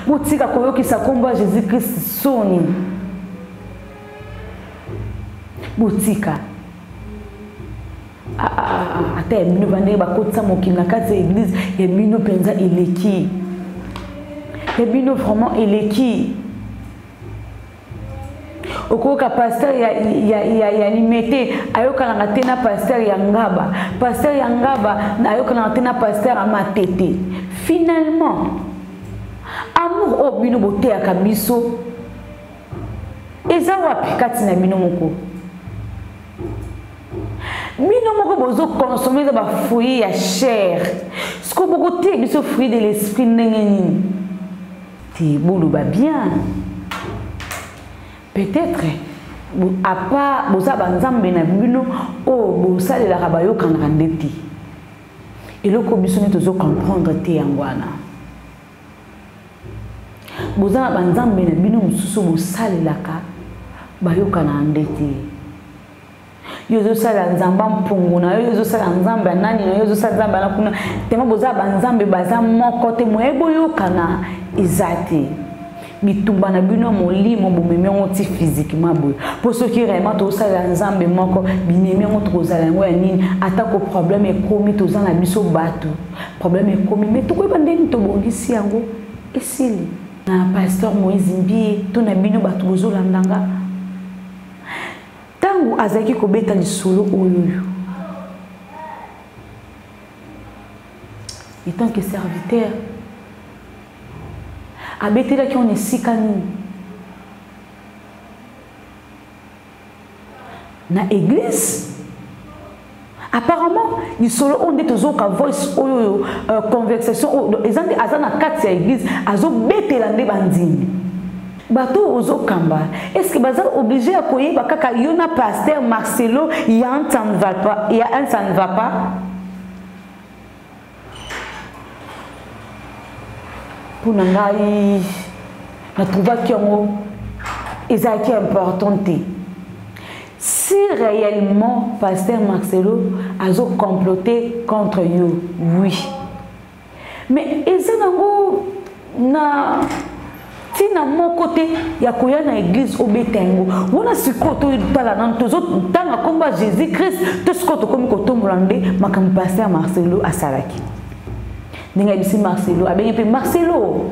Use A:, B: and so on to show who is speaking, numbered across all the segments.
A: Boutika koyoki sa komba Jésus-Christ soni. Boutika. Ate bino bande bakotsa mokili na kati ya église ya bino penza eleki. Ya bino vraiment eleki. Okoka pasteur ya limité ayoka na tena pasteur ya ngaba. Pasteur ya ngaba ayoka na tena pasteur amatete. Finalement, amour o bino bote ya kabiso. Eza wapi kati na bino moko? Bino moko bozo consommer ba fruits ya chair. Ce que beaucoup te biso fruits de l'esprit nengeni. Ti boulou ba bien. Peut-être à part boza banzambe na bino o bosa de la rabayo kan randeti. Et le biso ne tozo comprendre te yangwana. Boza banzambe na bino mususu bosa de la ka bayo kan randeti. Yozo sala nzamba mpunguna yozo sala nzamba nani na yozo sala nzamba na kuna tema boza banzambe baza moko te moyebo yokana izati bitumba na bino molimo bomemi ngoti physiquement boy pour ceux qui vraiment to sala nzambe moko binemi ngoti kozala ngo ya nini atako problème ekomi toza na biso bato problème ekomi mais to ko bandeni to bongisi yango esili na pasteur Moïse Mbie to na bino bato bozolandanga tangu azaki kobeta lisolo oyo en tant que serviteur abetela ki on esika nini na église apparemment lisolo onde tozoka voice oyo conversation ezande azana kati ya église azobetela nde bandimi bato ozokamba est-ce que baza obligé à koyeba kaka yona pasteur Marcelo ya un ça ne va pas ya un ça ne va pas pour ngai na trouva ki ngo ezaki importante si réellement pasteur Marcelo azo comploter contre you oui mais ezanango na tina mon côté ya koya na église obetengo wona sikoto tala nan tozo tanga komba Jésus Christ to sikoto komi koto mulande makam pasteur Marcelo asalaki ninga bisi Marcelo abengi pe Marcelo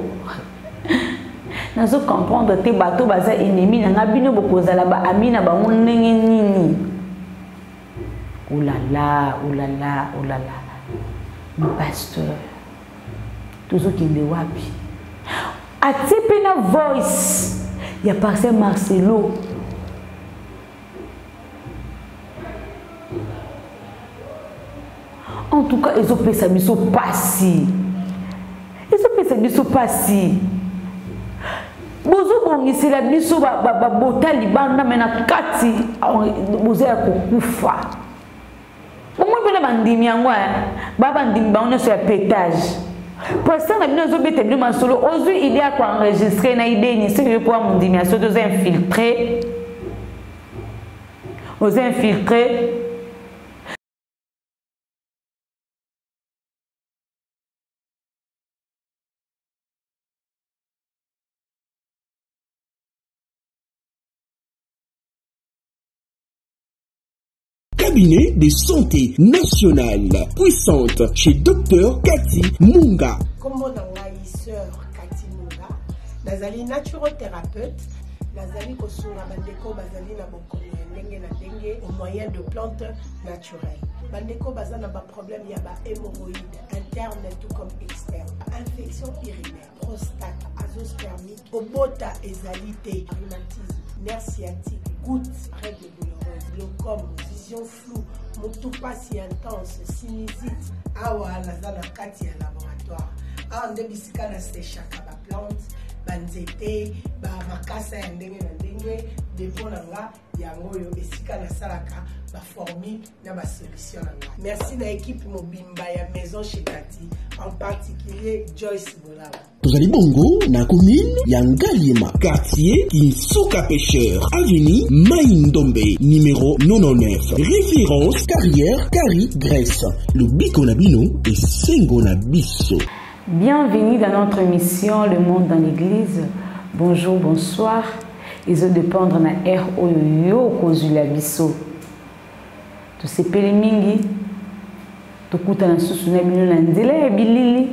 A: nazo comprendre te bato baza ennemi na ngabino bokozala ba amina ba ndenge nini oulala oulala oulala mon pasteur tozo kinde wapi atipena voice ya pasteur Marcelo en tout cas ils ont payé ça biso passi ils ont payé ça biso passi bozo bongisi la biso ba botali banda mena kati bozo ya kokufa bomwe pena bandimi yango baba ndimi baone so ya pétage. Pour ça, on a bien obéi solo. Aujourd'hui, il y a quoi enregistrer na idée ni si je peux mon diminution de infiltrer, aux infiltrer.
B: Cabinet de santé nationale puissante chez Dr Cathy Munga.
C: Comme mon sœur Cathy Munga, nazali naturothérapeute, nazali kosunga bandeko bazali na bokomi ndenge na ndenge au moyen de plantes naturelles. Bandeko bazana ba problème ya ba hémorroïdes interne tout comme externe, infection urinaire, prostate, azoospermie, obota ezalité, rhumatisme, nerf sciatique, gouttes, règles douloureuses, glaucome, vision floue, motupa si intense, sinusite, awa nazana kati ya laboratoire. Awa nde bisika na séchaka ba plante, banzete, ba makasa ya ndenge na ndenge, depo na nga yango yo esika na salaka ba formule na ba solution na nga. Merci na équipe mobimba ya maison chez Cathy, en particulier Joyce Bolaba.
B: Tozali bongo na commune ya Ngaliema, quartier Kinsuka Pêcheur, avenue Maïndombe, numéro 99. Référence carrière Cari Grèce. Le biko na bino et sengo na biso.
A: Bienvenue dans notre émission Le Monde dans l'Église. Bonjour, bonsoir. Ils ont dépendre na air oyo kozula biso. To sepele mingi. To kuta na susu na bino na nzela ya bilili.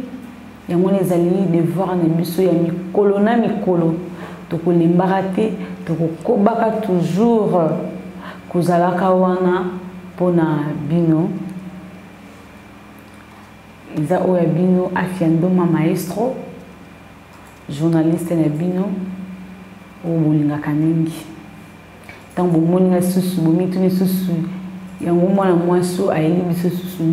A: Ya mwana ezali devoir na biso ya mikolo na mikolo. To kolembaka te, to kokobaka toujours kozalaka wana pona bino. Iza oya bino Afiandoma maestro, journaliste na bino o bolinga kanengi. Tango bomoninga susu bomituni susu yango mwana mwaso ayeli biso susu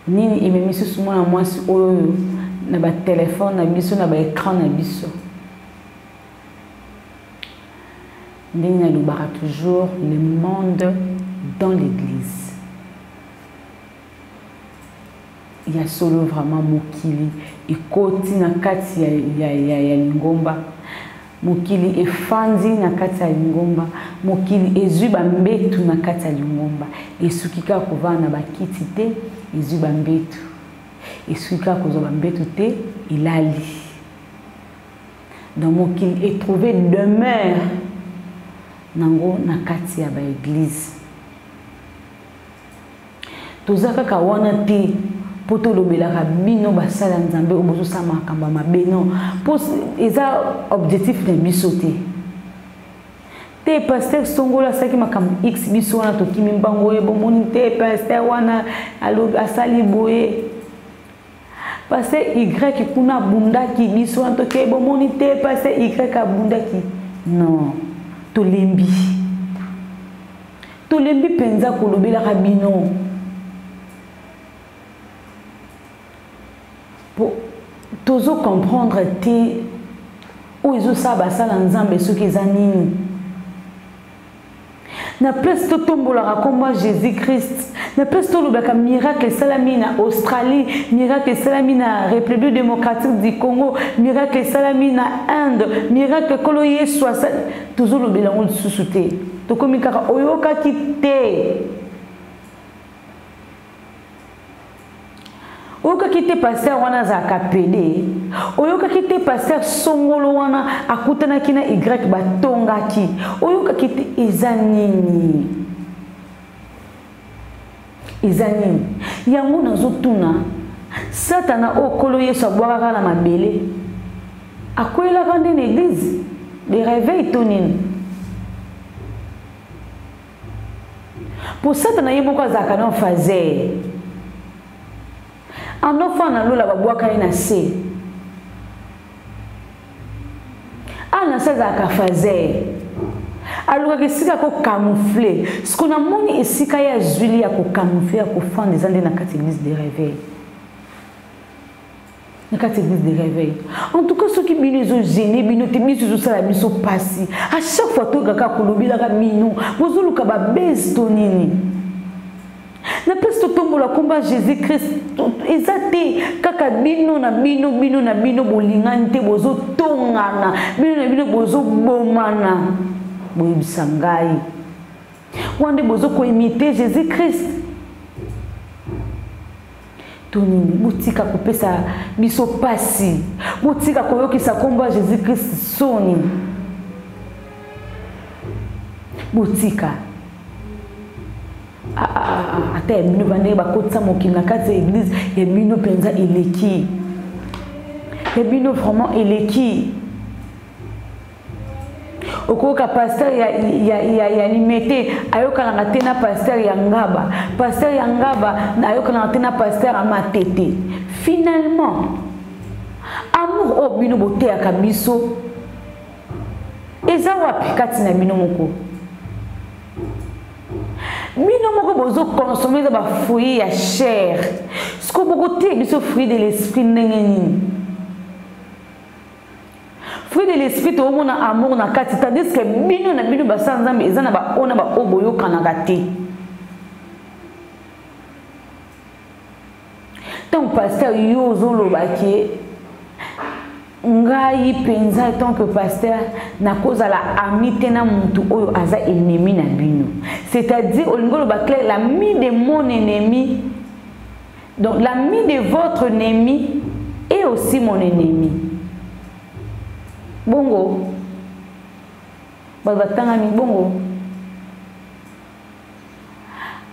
A: nini ememi susu mwana mwasi oyo na ba téléphone na biso na ba écran na biso. Ndenge nalobaka toujours le monde dans l'église. Il y a solo vraiment mokili et koti na kati ya lingomba mokili efandi na kati ya lingomba mokili ezuba mbetu na kati ya lingomba esukika kovana bakiti te ezuba mbetu esukika kozoba mbetu te ilali dans mokili et trouver demeure nango na kati ya ba église tozaka ka wana te poto lobelaka bino basala nzambe obozo sama kamba mabeno pos eza objectif de biso te pasteur songola saki makam x biso wana tokimi mbango ye bomoni te pasteur wana asali boye pasteur y kuna bundaki biso wana toke bomoni te pasteur y abundaki non tolembi penza kolobelaka bino tozo comprendre te où ils ont ça basala nzambe ceux qui zanini na place to tombola comme Jésus Christ na place to lobaka miracle salami na Australie miracle salami na République démocratique du Congo miracle salami na Inde miracle kolo Yesu tozo lobela ngol susute to komika oyoka kite oyoka kite pasteur wana za kapede oyoka kite pasteur songolo wana akutana kina y batongaki oyoka kite ezanini yango nazotuna satana okolo Yesu abwaka na mabele akoyela kande na église de réveil tonini pour satana yemoko azaka na fazer un enfant na lola babwaka na se ana saza ka fazer aluka kisika ko camoufler ce qu'on a moni esika ya Julie ya ko camoufler ko fande zande na kati église de réveil na kati église de réveil en tout cas ceux qui bino zo gêner bino te biso zo sala biso passi à chaque fois to kaka ko lobila ka mino bozuluka ba base tonini na place to tombola komba Jésus Christ ezate kaka bino na bino bolingani te bozo tongana bino na bino bozo bomana boyebisa ngai wande bozo ko imiter Jésus Christ tonini botika kopesa biso pasi botika koyokisa komba Jésus Christ soni botika ata ya bino bande bakotisa mokili na kati ya église ya bino penza eleki ya bino vraiment eleki okoka pasteur ya limete ayokanaka te na pasteur ya ngaba ayokanaka te na pasteur ya matete finalement amour oyo bino boteyaka biso eza wapi kati na bino moko bino moko bozo consommer ba fruits ya chair ce que beaucoup te biso fruits de l'esprit ndenge nini fruits de l'esprit to mona amour na kati tandis que bino na bino basa nzambe eza na ba ona ba oboyo kanaka te tant pasteur yo zolobaki ngai penza en tant que pasteur na cause la amité na mutu oyo aza ennemi na bino, c'est-à-dire au niveau de l'ami de mon ennemi Donc l'ami de votre ennemi est aussi mon ennemi. Bongo. Babatangami bongo.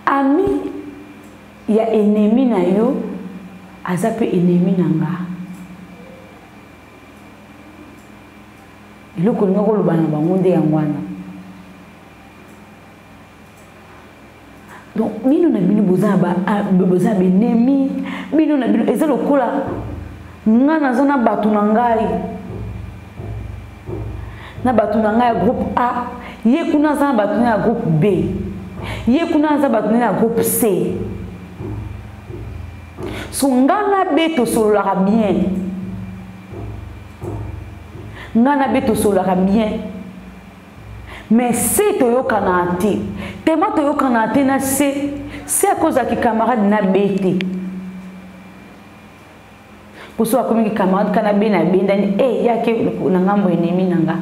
A: Ami, il y a ennemi na yo, azape ennemi nanga. Iloko ngoko lubana bangonde yangwana. Donc bino na bino boza ennemi, bino na bino eza lokola ngana zana batu na ngai. Na batu na ngai groupe A, ye kuna zana batu na groupe B. Ye kuna zana batu na groupe C. So ngana beto solola bien. Ngana beto solola bien. Mais c'est toyo kanate. Tema toyo kanate na c'est à cause de camarade na bete. Pour ça comme les camarades kanabe na bendani yake na ngambo ennemi nanga.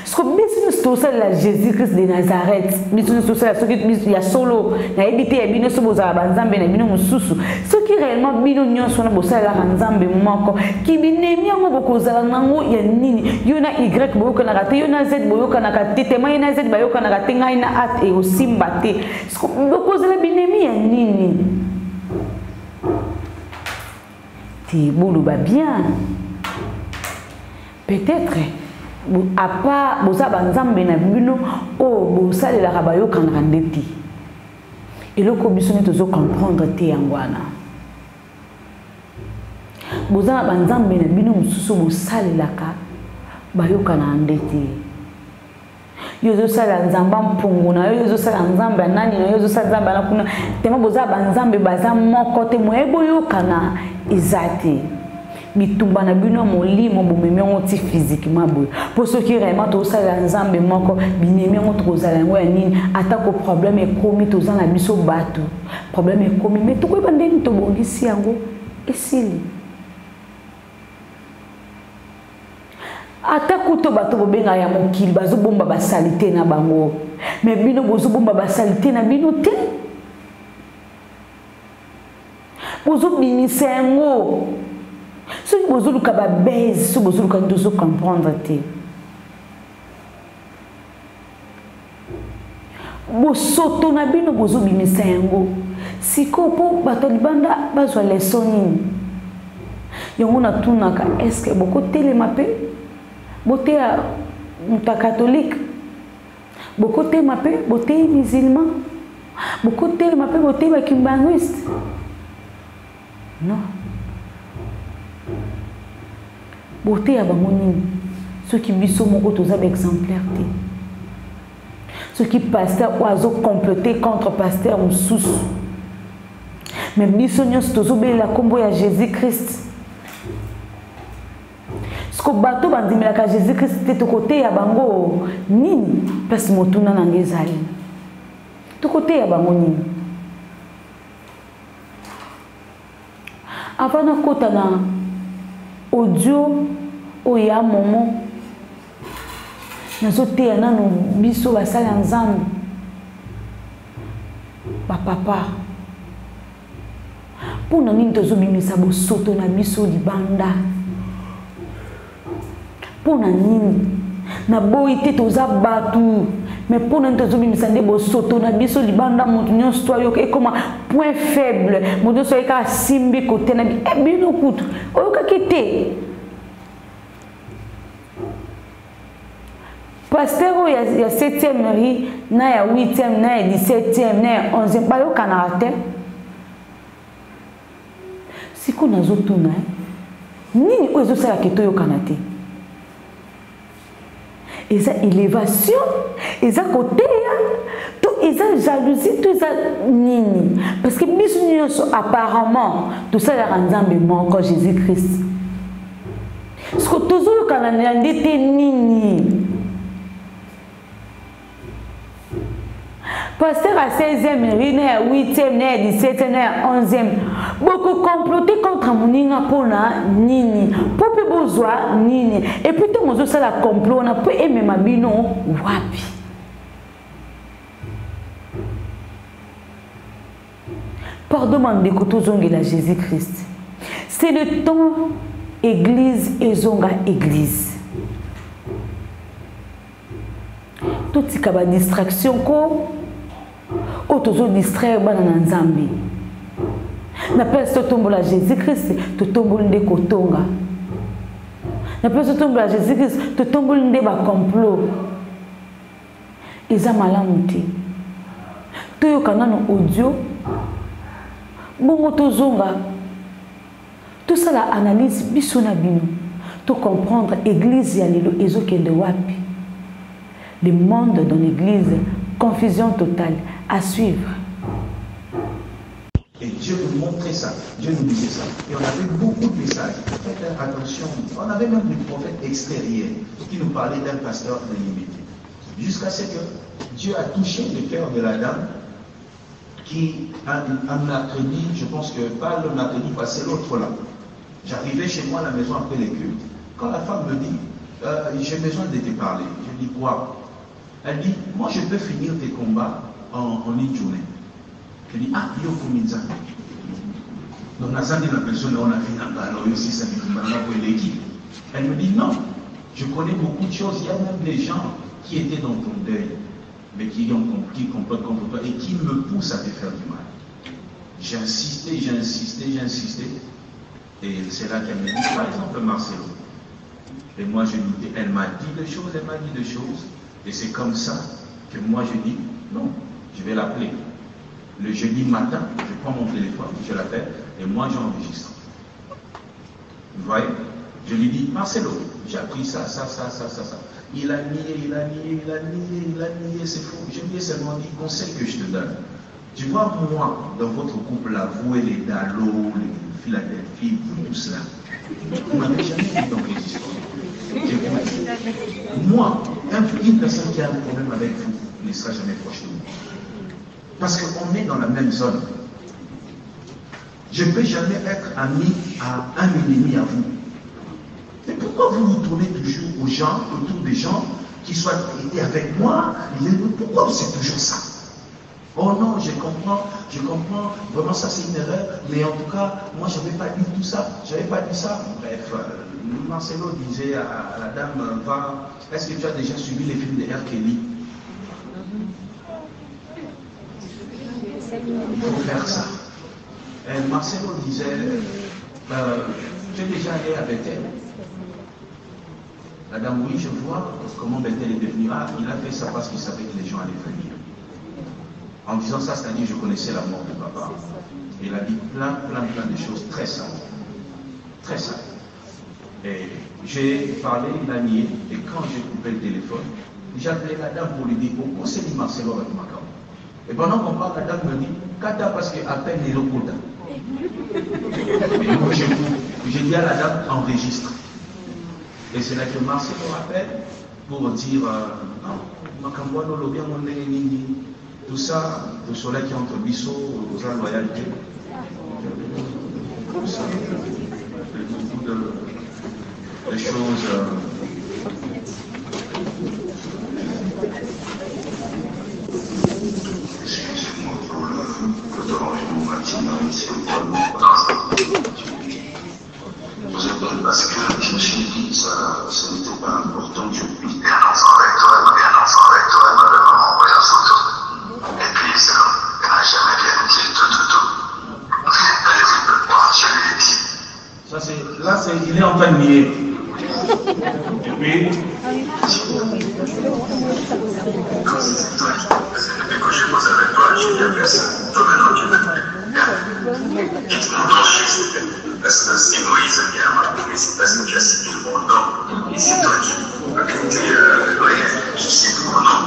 A: Ce que business tout ça la Jésus-Christ de Nazareth. Business tout ça ce qui ya solo na ebité ya bino so boza banzambe na bino mususu. Ce qui réellement bino nyonso na bosa la nzambe moko ki binemi ngo bokozala nango ya nini yona y boyoka na kate yona z boyoka na kate tema yona z boyoka na kate ngai na at e osimba te. Ce que bokozala binemi ya nini? Ti boulou ba bien. Peut-être à part bosa banzambe na bino o bosa le la rabayo kan randeti. Et le commissionnaire tozo comprendre te yangwana. Boza banzambe na bino mususu bosa le laka bayo kan randeti. Yozo sala nzamba mpunguna yozo sala nzamba nani na yozo sala nzamba na kuna tema boza banzambe baza moko te moyebo yo kana izati. Bitumba na bino molimo bomemi ngoti physiquement boy pour ceux qui vraiment to sala nzambe moko binemi ngoti kozala ngo ya nini atako problème ekomi toza na biso bato problème ekomi mais to ko bandeni to bongisi yango esili atako to bato bobenga ya mokili bazo bomba basalite na bango mais bino bozo bomba basalite na bino te bozo binisa yango. Si vous avez un baiser, si vous avez un comprendre, vous sautez na bino vous avez misango. Si kopo batolibanda bazwa leçon yango na tunaka est-ce que beaucoup télémapé boté à muta catholique beaucoup télémapé boté musulman beaucoup télémapé boté ba kimbanguiste non. Beauté à Bamoni, ceux qui biso moko toza exemplaire te. Ceux qui pasteur oiseau complété contre pasteur ou sous. Mais biso nyos tozo be la combo ya Jésus-Christ. Ce que bateau bandimela ka Jésus-Christ te to côté ya bango nini parce motuna na ngezali. To côté ya bango nini. Avant na kota na audio oya momo nazote ya nanu biso basala nzambe ba papa pona nini tozobimisa bosoto na biso libanda pona nini na boyi te toza batu mais pona nini tozobimisa nde bosoto na biso libanda moto nyonso to ayoka ekoma point faible moto nyonso ayeka asimbi kote na bino kutu oyokaki te. Pasteur il y a 7e riz, na ya 8e, na ya 17e, na ya 11e, ba yo kanate. Siko nazotuna nini ozo sala keto yo kanate. Eza élévation, eza côté ya, to eza jalousie, to eza nini. Parce que biso nyonso apparemment tout ça la nzambe moko Jésus-Christ. Ce que tozo yo kanana ndete nini. Pasteur à 16e, Rine à 8e, 17e, 11e. Beaucoup comploté contre Moninga Pona, Nini. Pope Bozoa, Nini. Et puis, tout le monde a complot, on a pu aimer ma bino, wapi. Pardon, Mandeko Tozongela Jésus-Christ. C'est le temps église et zonga église. Tout ce qui a distraction, ou toujours distraire dans Nzambi. Na place to tombola Jésus-Christ, to tombol nde kotonga. Na place to tombola Jésus-Christ, to tombol nde ba complot. Eza malamu te. To yokana no audio. Bongo to zonga. Tout ça la analyse biso na bino. To comprendre église ya lelo ezokende wapi. Le monde dans l'église, confusion totale à suivre.
D: Et Dieu nous montrait ça, Dieu nous disait ça. Et on avait beaucoup de messages. Faites attention. On avait même des prophètes extérieurs qui nous parlaient d'un pasteur de limité. Jusqu'à ce que Dieu a touché le cœur de la dame qui, un mercredi, je pense que pas le mercredi passé, l'autre là. J'arrivais chez moi à la maison après les cultes. Quand la femme me dit, j'ai besoin de te parler, je dis quoi? Elle dit, moi je peux finir tes combats en une journée. Je dis, ah, yo Kuminza. Donc, la personne, on a fini en aussi, ça pour l'équipe. Elle me dit, non, je connais beaucoup de choses. Il y a même des gens qui étaient dans ton deuil, mais qui complotent contre toi et qui me poussent à te faire du mal. J'ai insisté. Et c'est là qu'elle me dit, par exemple, Marcelo. Et moi, elle m'a dit des choses, Et c'est comme ça que moi, je dis, non, je vais l'appeler. Le jeudi matin, je prends mon téléphone, je l'appelle, et moi j'enregistre. Vous voyez? Je lui dis, Marcelo, j'ai appris ça. Il a nié, c'est faux. Je lui ai seulement dit, conseil que je te donne. Tu vois, moi, dans votre couple là, vous et les Dallo, les Philadelphie, vous tous là, vous m'avez jamais vu dans vos histoires. Moi, une personne qui a un problème avec vous ne sera jamais proche de vous. Parce qu'on est dans la même zone. Je ne peux jamais être ami à un ennemi à vous. Mais pourquoi vous vous tournez toujours aux gens, autour des gens qui soient été avec moi? Pourquoi c'est toujours ça? Oh non, je comprends, vraiment ça c'est une erreur, mais en tout cas, moi je n'avais pas dit tout ça, Bref, Marcelo disait à la dame, est-ce que tu as déjà suivi les films de R. Kelly? Il faut faire ça. Et Marcelo disait, tu es déjà allé à Bethel? La dame, oui, je vois comment Bethel est devenu. Ah, il a fait ça parce qu'il savait que les gens allaient venir. En disant ça, c'est-à-dire je connaissais la mort de papa. Et il a dit plein de choses très simples. Très simples. Et j'ai parlé, il a nié, et quand j'ai coupé le téléphone, j'ai appelé la dame pour lui dire, pourquoi c'est dit Marcelo avec ma caméra? Et pendant qu'on parle, la dame me dit, Kata parce qu'à peine les locaux. Et moi j'ai dit à la dame, enregistre. Et c'est là que Marcelo appelle pour dire, non, Makamboano, Lobia, Mondé, tout ça, le soleil qui est entre Bissot, aux loyauté. Tout ça, beaucoup de choses.
E: Excusez-moi pour le dérangement matinal, c'est vous êtes parce que je me suis dit ça, ce n'était pas important, je puis bien enfant avec toi, elle m'avait vraiment envoyé en photo. Et puis c'est comme, elle n'a jamais bien dit tout. Elle est venue me voir, je lui ai dit.
D: Là, il est en train de nier. Et puis.
E: Depuis que je pose avec toi, je viens de ça. Toi maintenant, tu parce que si Moïse vient m'appeler, c'est parce que tu as cité mon nom. Et c'est toi qui es loyal, tu cites mon nom.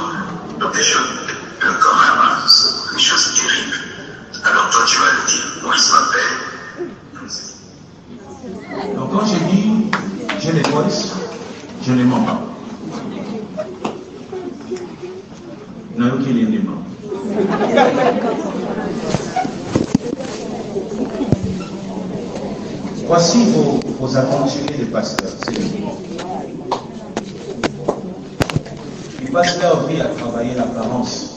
E: Donc des choses, quand même, des choses terribles. Alors toi, tu vas le dire, Moïse m'appelle.
D: Donc quand je dis, j'ai les voices, je ne mens pas. Non, aucun élément. Voici vos aventuriers de pasteurs. Ils passent leur vie à travailler l'apparence,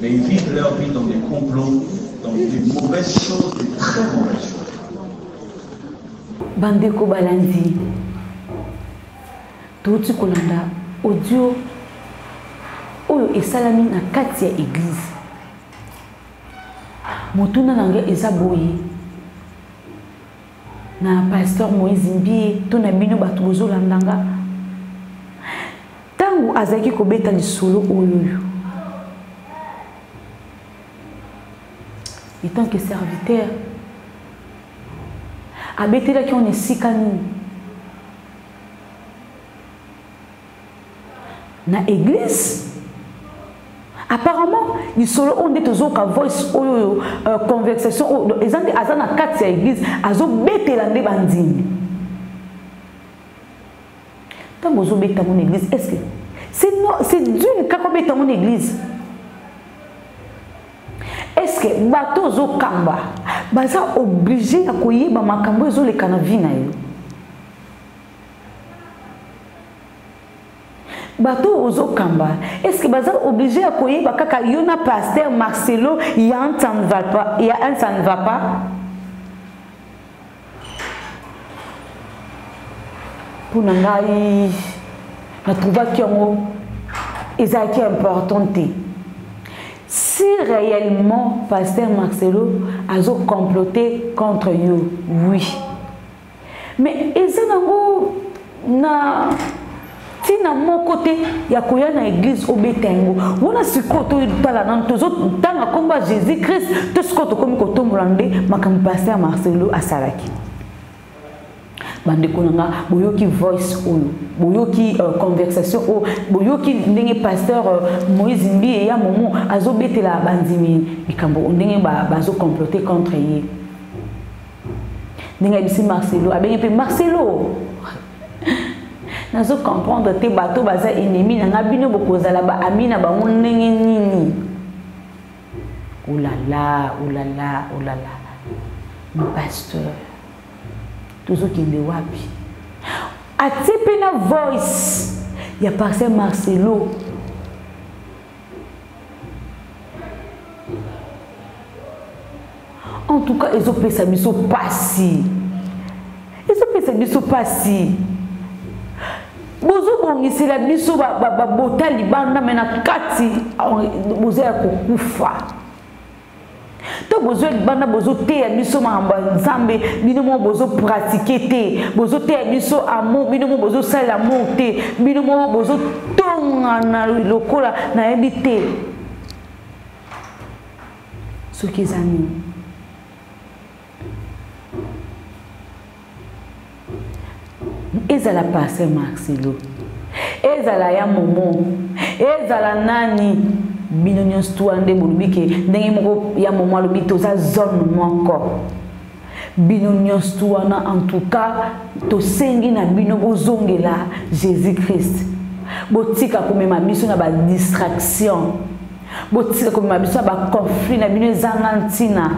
D: mais ils vivent leur vie dans des complots, Donc, des mauvaises choses, des très mauvaises choses.
A: Bandeko Balandi. Touti kolanda audio oyo esalami na kati ya église. Motuna nanga eza boye. Na pasteur Moïse Mbie to na bino bato bozolandanga. Tango azaki kobeta lisolo oyo. En tant que serviteur, abetela ki on esika nini na église. Apparemment, il solo on dit toujours qu'à voice ou conversation ou exemple azana kati ya église azo betela nde bandimi. Tant bozo beta mon église, est-ce que c'est d'une kako beta mon église? Est-ce que bato zo kamba baza obligé à koyeba makambo zo le kana vina yo? Bato ozo kamba est-ce que baza obligé à koyeba kaka yona pasteur Marcelo ya un ça ne va pas, il y a un ça ne va pas? Pour nangai na trouva ki yango ezaki importante. Si réellement pasteur Marcelo a comploté contre you, oui. Mais ezanango na tina mon côté ya koya na église obetengo. Wona sikoto tala nan tozo tanga komba Jésus Christ to sikoto komi koto mulande makam pasteur Marcelo asalaki. Bandeko nanga boyoki voice oyo boyoki conversation o boyoki ndenge pasteur Moïse Mbie ya momo azobetela bandimi bikambo ndenge bazo comploter contre ye ndenge bisi Marcelo abengi pe Marcelo nazo comprendre te bato baza ennemi nanga bino bokozala ba amina bango ndenge nini. Oulala oulala oulala mon pasteur toujours qui ne wapi. A tipena voice ya pasteur Marcelo. En tout cas, ils ont fait ça biso passi. Ils ont fait ça biso passi. Bozo bongisi la biso ba botali banda mena kati bozo ya kokufa. To bozo banda bozo te ya biso mamba nzambe bino mo bozo pratiquer te bozo te ya biso amour bino mo bozo sala amour te bino mo bozo tonga na lokola na ebite ce qui est ami ezala pasteur Marcelo ezala ya momo ezala nani bino nyonso tu ande bolubike ndenge moko ya momo alobi toza zone moko bino nyonso tu wana en tout cas tosengi na bino bozongela Jésus Christ botika komema biso na ba distraction botika komema biso na ba conflit na bino ezanga ntina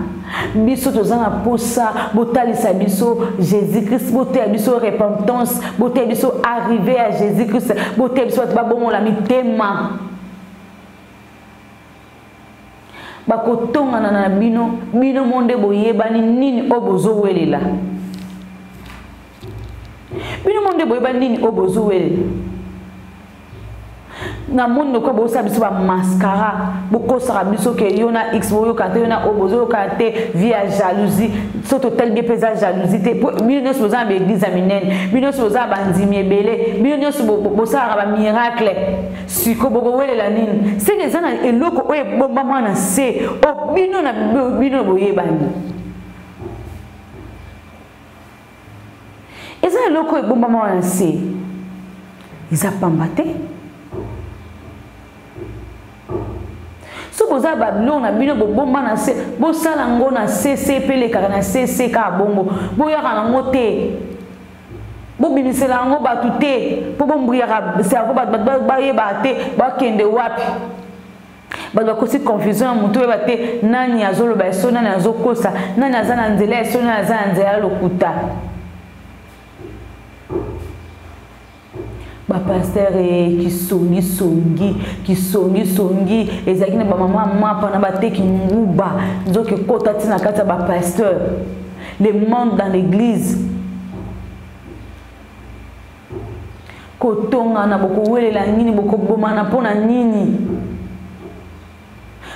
A: biso tozanga posa botalisa biso Jésus Christ boteya biso repentance boteya biso arriver à Jésus Christ boteya biso bato babomola mitema bakotonga na bino bino monde boyebani nini obozo welela bino monde boyebani nini obozo welela na monde ko bosa biso ba mascara bokosaka biso ke yona x boyo kate yona obozo kate via jalousie soto tel bien pesa jalousie te bino nyonso boza ba église aminene bino nyonso boza bandimi ebele bino nyonso bosaka ba miracle siko boko welela nini seke zana eloko oye bomba mwana se o bino na bino boyebani eza eloko oye bomba mwana se eza pamba te so boza Babylone na bino bomba na se bosala ngo na CC pele kaka na CC ka bongo boyaka nango te bobimisela ngo batu te po bombuyaka cerveau batu bayeba te bakende wapi bato bakosi confusion ya mutu oyeba te nani azoloba eso nani azokosa nani aza na nzela eso nani aza na nzela lokuta ba pasteur qui songi ezaki na ba mama mapa na ba teki nguba nzoke kota tina kata ba pasteur les membres dans l'église kotonga na boko welela nini boko bomana pona nini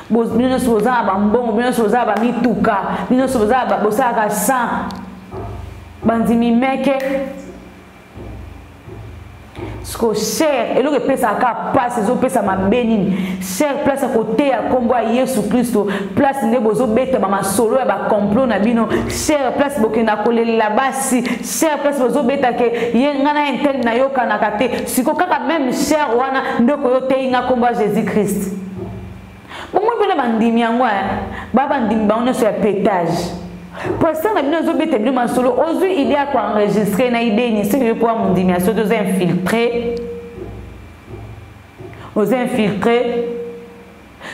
A: bino soza ba mbongo bino soza ba mituka bino soza ba bosaka sang bandimi meke sko cher eloko pesa ka passe zo pesa mabeni cher place à côté ya kombo ya Yesu Kristo place ne bozo beta ba masolo ya ba complot na bino cher place bokenda kolela basi cher place bozo beta ke ye ngana intel na yoka na kate siko kaka même cher wana ndoko yo te inga kombo ya Jésus Christ bon moi pele bandimi yango baba ndimi ba on sur pétage. Pour ça, nous avons été solo. Aujourd'hui, il y a quoi enregistrer na idée ni c'est pour mon dimension de infiltrer. Aux infiltrer.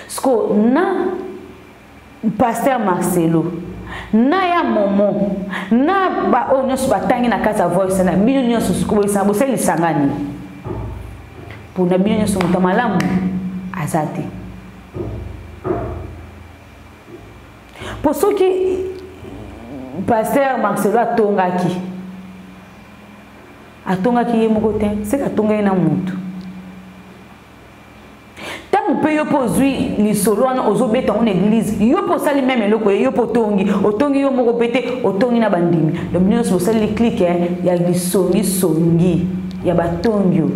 A: Ce que na pasteur Marcelo, na ya momo, na ba onyo subatangi na kasa voice na bino nyoso sukubo isa bo seli sangani. Pour na bino nyoso mutamalamu azate. Pour ceux qui pasteur Marcelo atongaki ye moko te c'est atongai na mutu tant pe yo pozui ni solo na ozobeta en église yo po sali même eloko yo po otongi yo moko pete otongi na bandimi le bino so sali clique ya songi ya batongyo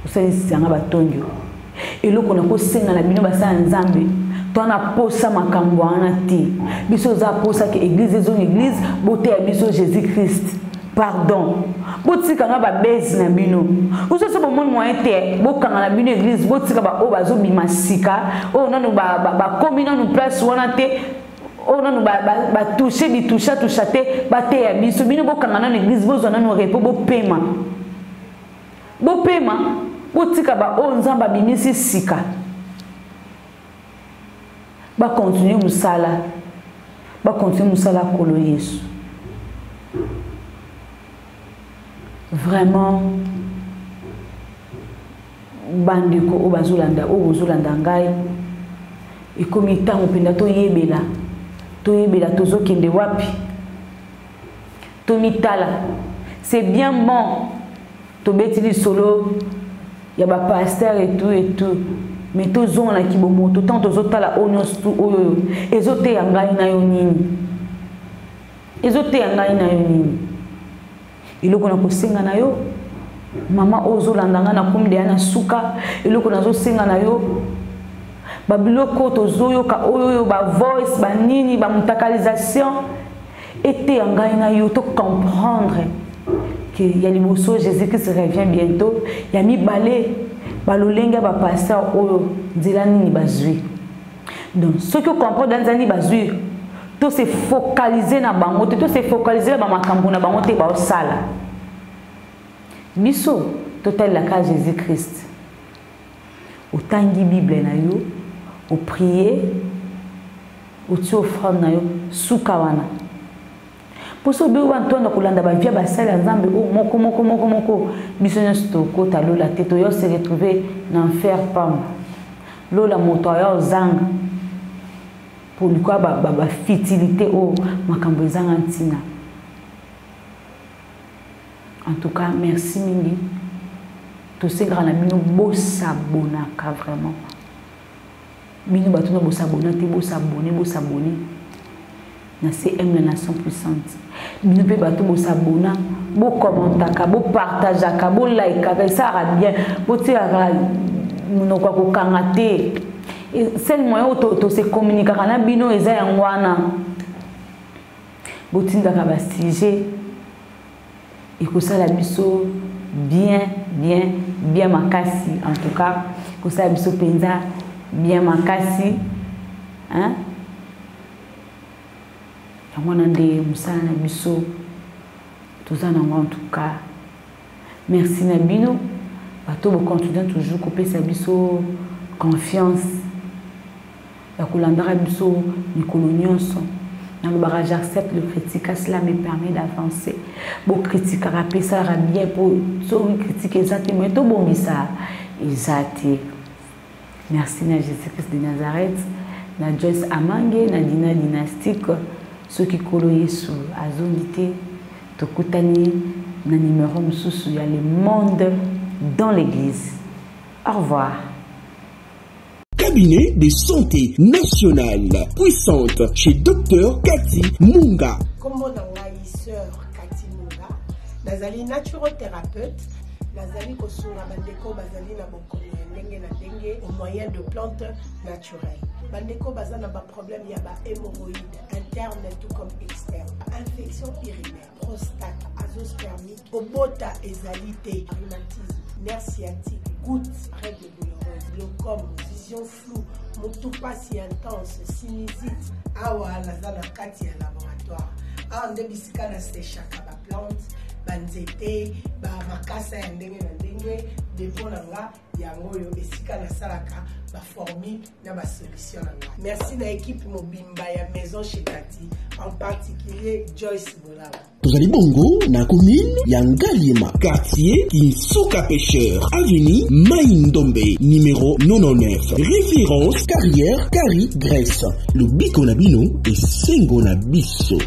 A: osali sanga batongyo eloko na ko senga na bino basa nzambe tona posa makambo wana ti biso za posa ke église zone église bote ya biso Jésus Christ pardon botika na ba base na bino uso so bon moyen te bokanga na bino église botika ba o bazo bimasika o nanu ba komina nu place wana te o nanu ba toucher bi toucha te ba te ya biso bino bokanga na église bozo nanu repo bopema botika ba o nzamba bimisi sika ba continuer musala kolo Yesu. Vraiment bandiko o bazolanda ngai e komi tango penda to yebela tozokende wapi to mitala c'est bien bon to betili solo ya ba pasteur et tout mais tous on a qui bomo tout tant aux autres la onyos tout oyo ezote yangai na yo nini iloko na kosenga na yo mama ozolandanga na kumde ana suka iloko na zo senga na yo babiloko tozoyoka oyo ba voice ba nini ba mutakalisation ete yangai na yo to comprendre que y a l'imoso Jésus qui se revient bientôt y a mi balé balolenga ba pasteur oyo nzela nini bazui donc ce que comprend dans zani bazui to se focaliser na bango to se focaliser ba makambo na bango te ba osala biso total la ka Jésus Christ otangi bible na yo o prier o ti offrande na yo suka wana poso be wantonda kulanda ba via ba sala nzambe o moko biso nyonso tokota lola te to yo se retrouver na enfer pam lola moto ya zanga pour quoi ba futilité o makambo ezanga ntina. En tout cas merci mingi to se grana bino bosabonaka vraiment bino batuna bosabone na CM la nation puissante bino pe bato bosabona bo commentaka bo partageaka bo likeaka ça va bien bo tiraka monoko ko kangate c'est le moyen to se communiquer na bino eza yangwana bo tindaka ba sujet et que ça la biso bien makasi en tout cas que ça biso penza bien makasi hein yamona nde musala na biso tozana en tout cas merci na bino bato bo continuer toujours ko pesa biso confiance ya kolandara biso mikolo nyonso. J'accepte le critique, cela me permet d'avancer. bo critique rapé ça ra bien pour so critiquer exactement to bongisa ezati. Merci na Jésus-Christ de Nazareth, na Joyce Amange, na Dina Dynastique, ceux qui kolo Yesu azondité tokutani na numéro mususu ya le monde dans l'église. Au revoir.
B: Cabinet de santé nationale puissante chez Dr Cathy Munga.
C: Comme sœur Cathy Munga, nazali naturothérapeute, nazali kosunga bandeko bazali na bokono ndenge na ndenge au moyen de plantes naturelles. Bandeko bazana ba problème ya ba hémorroïdes interne tout comme externe, infection urinaire, prostate, azoospermie, obota ezalité, rhumatisme, nerf sciatique, gouttes, règles douloureuses, glaucome, vision floue, motopathie intense, sinusite, awa nazana kati ya laboratoire. Ah, nde bisika na séchaka ba plante, banzete, ba makasa ya ndenge na ndenge, depo na nga yango yo esika na salaka ba formule na ba solution na nga. Merci na équipe mobimba ya maison chez Cathy, en particulier Joyce Bolaba.
B: Tozali bongo na commune ya Ngaliema, quartier Kinsuka Pêcheur, avenue Maïndombe, numéro 99. Référence carrière Kari Grèce. Le biko na bino et sengo na biso.